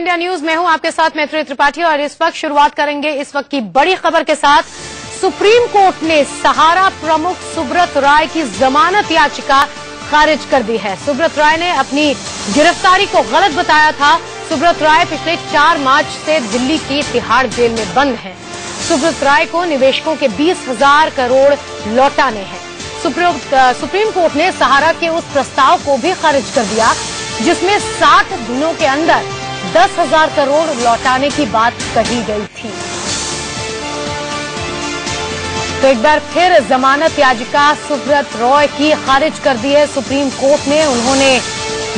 India news में हूं आपके साथ मैत्री त्रिपाठी और इस वक्त शुरुआत करेंगे इस वक्त की बड़ी खबर के साथ। सुप्रीम कोर्ट ने सहारा प्रमुख सुब्रत राय की जमानत याचिका खारिज कर दी है। सुब्रत राय ने अपनी गिरफ्तारी को गलत बताया था। सुब्रत राय पिछले 4 मार्च से दिल्ली की तिहाड़ जेल में बंद हैं। सुब्रत राय को निवेशकों के 20,000 करोड़ लौटाने हैं। सुप्रीम कोर्ट ने सहारा के उस प्रस्ताव को भी खारिज कर दिया जिसमें 60 दिनों के अंदर 10,000 करोड़ लौटाने की बात कही गई थी। तो एक बार फिर जमानत याचिका सुब्रत राय की खारिज कर दी है सुप्रीम कोर्ट ने। उन्होंने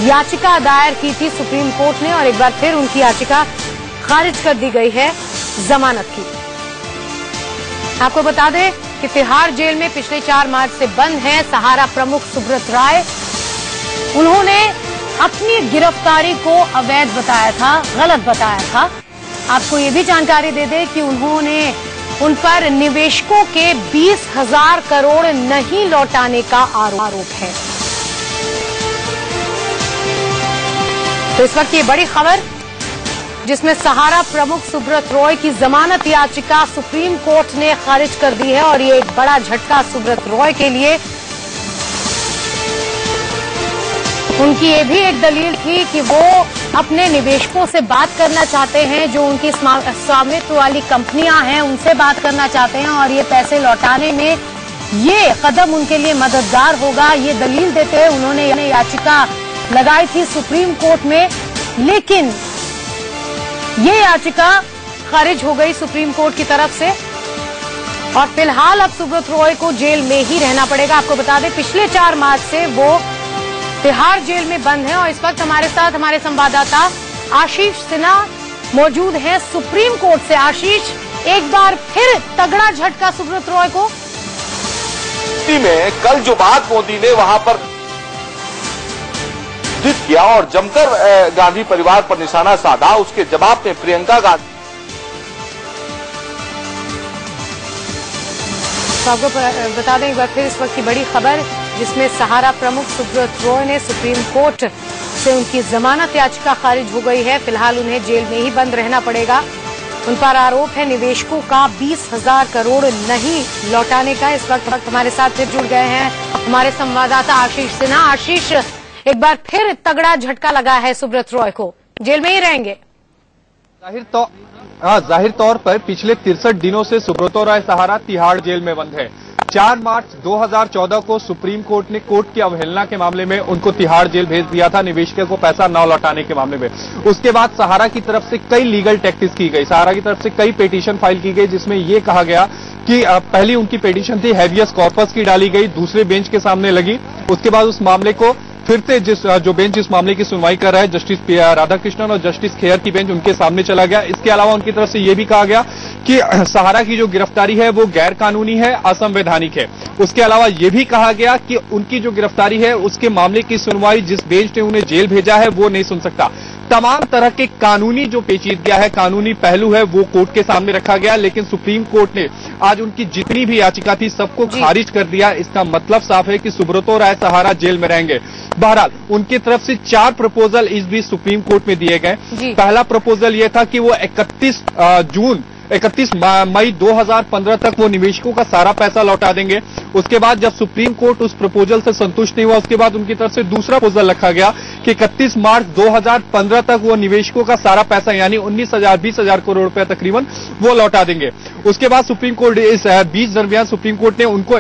याचिका दायर की थी सुप्रीम कोर्ट ने और एक बार फिर उनकी याचिका खारिज कर दी गई है जमानत की। आपको बता दें कि तिहाड़ जेल में पिछले 4 मार्च से बंद हैं सहारा प्रमुख सुब्रत राय। उन्होंने अपनी गिरफ्तारी को अवैध बताया था, गलत बताया था। आपको ये भी जानकारी दे दें कि उन्होंने उन पर निवेशकों के 20,000 करोड़ नहीं लौटाने का आरोप है। तो इस वक्त ये बड़ी खबर जिसमें सहारा प्रमुख सुब्रत राय की जमानत याचिका सुप्रीम कोर्ट ने खारिज कर दी है और ये एक बड़ा झटका सुब्रत राय के लिए। उनकी ये भी एक दलील थी कि वो अपने निवेशकों से बात करना चाहते हैं, जो उनकी स्वामित्व वाली कंपनियां हैं उनसे बात करना चाहते हैं और ये पैसे लौटाने में ये कदम उनके लिए मददगार होगा। ये दलील देते हुए उन्होंने याचिका लगाई थी सुप्रीम कोर्ट में, लेकिन ये याचिका खारिज हो गई सुप्रीम कोर्ट की तरफ से और फिलहाल अब सुब्रत राय को जेल में ही रहना पड़ेगा। आपको बता दें पिछले 4 मार्च से वो तिहाड़ जेल में बंद है और इस वक्त हमारे साथ हमारे संवाददाता आशीष सिन्हा मौजूद हैं सुप्रीम कोर्ट से। आशीष, एक बार फिर तगड़ा झटका सुब्रत राय को। में कल जो बात मोदी ने वहां पर किया और जमकर गांधी परिवार पर निशाना साधा, उसके जवाब में प्रियंका गांधी। तो आपको बता दें एक बार फिर इस वक्त की बड़ी खबर जिसमें सहारा प्रमुख सुब्रत राय ने सुप्रीम कोर्ट से उनकी जमानत याचिका खारिज हो गई है। फिलहाल उन्हें जेल में ही बंद रहना पड़ेगा। उन पर आरोप है निवेशकों का 20,000 करोड़ नहीं लौटाने का। इस वक्त हमारे साथ फिर जुड़ गए हैं हमारे संवाददाता आशीष सिन्हा। आशीष, एक बार फिर तगड़ा झटका लगा है सुब्रत राय को, जेल में ही रहेंगे। जाहिर तौर पर पिछले 63 दिनों से सुब्रत राय सहारा तिहाड़ जेल में बंद है। 4 मार्च 2014 को सुप्रीम कोर्ट ने कोर्ट की अवहेलना के मामले में उनको तिहाड़ जेल भेज दिया था, निवेशकों को पैसा न लौटाने के मामले में। उसके बाद सहारा की तरफ से कई लीगल टैक्टिक्स की गई, सहारा की तरफ से कई पिटीशन फाइल की गई जिसमें यह कहा गया कि पहली उनकी पिटीशन थी हैबियस कॉर्पस की डाली गई, दूसरे बेंच के सामने लगी। उसके बाद उस मामले को फिर से जो बेंच इस मामले की सुनवाई कर रहा है जस्टिस राधाकृष्णन और जस्टिस खेयर की बेंच उनके सामने चला गया। इसके अलावा उनकी तरफ से यह भी कहा गया कि सहारा की जो गिरफ्तारी है वो गैर कानूनी है, असंवैधानिक है। उसके अलावा यह भी कहा गया कि उनकी जो गिरफ्तारी है उसके मामले की सुनवाई जिस बेंच ने उन्हें जेल भेजा है वो नहीं सुन सकता। तमाम तरह के कानूनी जो पेचीदगियां है, कानूनी पहलू है, वो कोर्ट के सामने रखा गया। लेकिन सुप्रीम कोर्ट ने आज उनकी जितनी भी याचिका थी सबको खारिज कर दिया। इसका मतलब साफ है कि सुब्रत राय सहारा जेल में रहेंगे। बहरहाल उनकी तरफ से 4 प्रपोजल इस बीच सुप्रीम कोर्ट में दिए गए। पहला प्रपोजल यह था कि वो 31 मई 2015 तक वो निवेशकों का सारा पैसा लौटा देंगे। उसके बाद जब सुप्रीम कोर्ट उस प्रपोजल से संतुष्ट नहीं हुआ, उसके बाद उनकी तरफ से दूसरा प्रपोजल रखा गया कि 31 मार्च 2015 तक वो निवेशकों का सारा पैसा यानी 20,000 करोड़ रुपए तकरीबन वो लौटा देंगे। उसके बाद सुप्रीम कोर्ट इस बीच दरमियान सुप्रीम कोर्ट ने उनको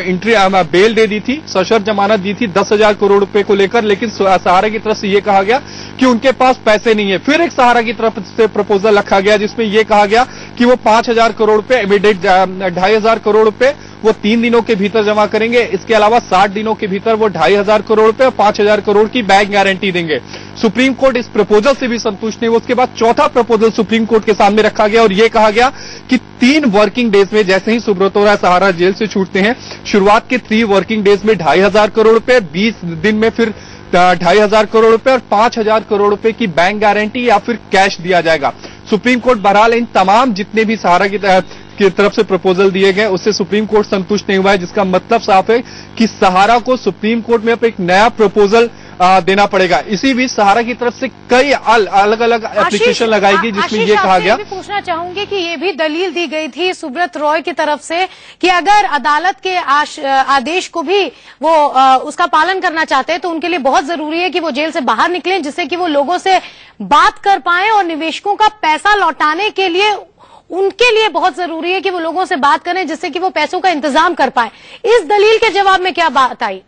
बेल दे दी थी, सशर्त जमानत दी थी 10,000 करोड़ रुपए को लेकर। लेकिन सहारा की तरफ से यह कहा गया कि उनके पास पैसे नहीं है। फिर एक सहारा की तरफ से प्रपोजल रखा गया जिसमें यह कहा गया कि वो 5,000 करोड़ रुपए इमीडिएट 2,500 करोड़ रुपए वो 3 दिनों के भीतर जमा करेंगे। इसके अलावा 60 दिनों के भीतर वो 2,500 करोड़ रुपए और 5,000 करोड़ की बैंक गारंटी देंगे। सुप्रीम कोर्ट इस प्रपोजल से भी संतुष्ट नहीं हुआ। उसके बाद चौथा प्रपोजल सुप्रीम कोर्ट के सामने रखा गया और यह कहा गया कि 3 वर्किंग डेज में जैसे ही सुब्रत राय सहारा जेल से छूटते हैं, शुरुआत के 3 वर्किंग डेज में 2,500 करोड़ रुपए, 20 दिन में फिर 2,500 करोड़ रुपए और 5,000 करोड़ रुपए की बैंक गारंटी या फिर कैश दिया जाएगा। सुप्रीम कोर्ट बहरहाल इन तमाम जितने भी सहारा की तरफ से प्रपोजल दिए गए उससे सुप्रीम कोर्ट संतुष्ट नहीं हुआ है, जिसका मतलब साफ है कि सहारा को सुप्रीम कोर्ट में अब एक नया प्रपोजल देना पड़ेगा। इसी बीच सहारा की तरफ से कई अलग अलग एप्लीकेशन लगाएगी जिसमें ये कहा गया। मैं पूछना चाहूंगी कि ये भी दलील दी गई थी सुब्रत रॉय की तरफ से कि अगर अदालत के आदेश को भी वो उसका पालन करना चाहते हैं तो उनके लिए बहुत जरूरी है कि वो जेल से बाहर निकलें, जिससे कि वो लोगों से बात कर पाए और निवेशकों का पैसा लौटाने के लिए उनके लिए बहुत जरूरी है कि वो लोगों से बात करें, जिससे कि वो पैसों का इंतजाम कर पाए। इस दलील के जवाब में क्या बात आई?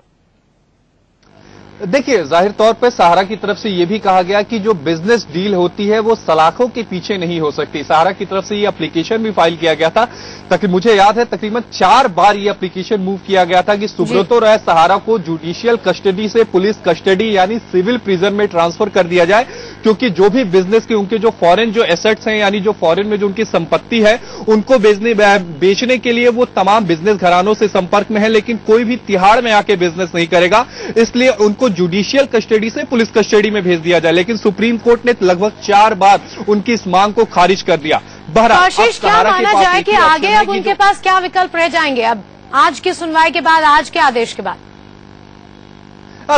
देखिए, जाहिर तौर पर सहारा की तरफ से यह भी कहा गया कि जो बिजनेस डील होती है वो सलाखों के पीछे नहीं हो सकती। सहारा की तरफ से ये एप्लीकेशन भी फाइल किया गया था, ताकि मुझे याद है तकरीबन 4 बार ये एप्लीकेशन मूव किया गया था कि सुब्रतो रॉय सहारा को जुडिशियल कस्टडी से पुलिस कस्टडी यानी सिविल प्रिजन में ट्रांसफर कर दिया जाए, क्योंकि जो भी बिजनेस के उनके जो फॉरेन जो एसेट्स हैं यानी जो फॉरेन में जो उनकी संपत्ति है उनको बेचने के लिए वो तमाम बिजनेस घरानों से संपर्क में है, लेकिन कोई भी तिहाड़ में आके बिजनेस नहीं करेगा, इसलिए उनको जुडिशियल कस्टडी से पुलिस कस्टडी में भेज दिया जाए। लेकिन सुप्रीम कोर्ट ने लगभग 4 बार उनकी इस मांग को खारिज कर दिया। आशीष, क्या माना जाए कि आगे अब उनके पास क्या विकल्प रह जाएंगे अब आज की सुनवाई के बाद, आज के आदेश के बाद?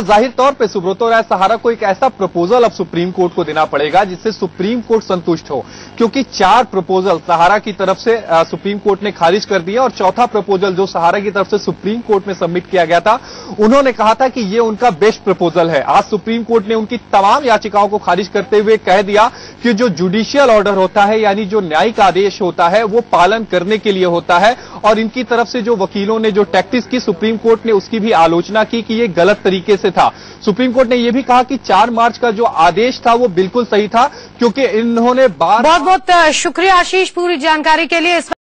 जाहिर तौर पे सुब्रतो रॉय सहारा को एक ऐसा प्रपोजल अब सुप्रीम कोर्ट को देना पड़ेगा जिससे सुप्रीम कोर्ट संतुष्ट हो, क्योंकि 4 प्रपोजल सहारा की तरफ से सुप्रीम कोर्ट ने खारिज कर दिया और चौथा प्रपोजल जो सहारा की तरफ से सुप्रीम कोर्ट में सबमिट किया गया था, उन्होंने कहा था कि ये उनका बेस्ट प्रपोजल है। आज सुप्रीम कोर्ट ने उनकी तमाम याचिकाओं को खारिज करते हुए कह दिया कि जो जुडिशियल ऑर्डर होता है यानी जो न्यायिक आदेश होता है वो पालन करने के लिए होता है, और इनकी तरफ से जो वकीलों ने जो टैक्टिक्स की सुप्रीम कोर्ट ने उसकी भी आलोचना की कि ये गलत तरीके से था। सुप्रीम कोर्ट ने यह भी कहा कि 4 मार्च का जो आदेश था वो बिल्कुल सही था, क्योंकि इन्होंने बहुत बहुत शुक्रिया आशीष पूरी जानकारी के लिए।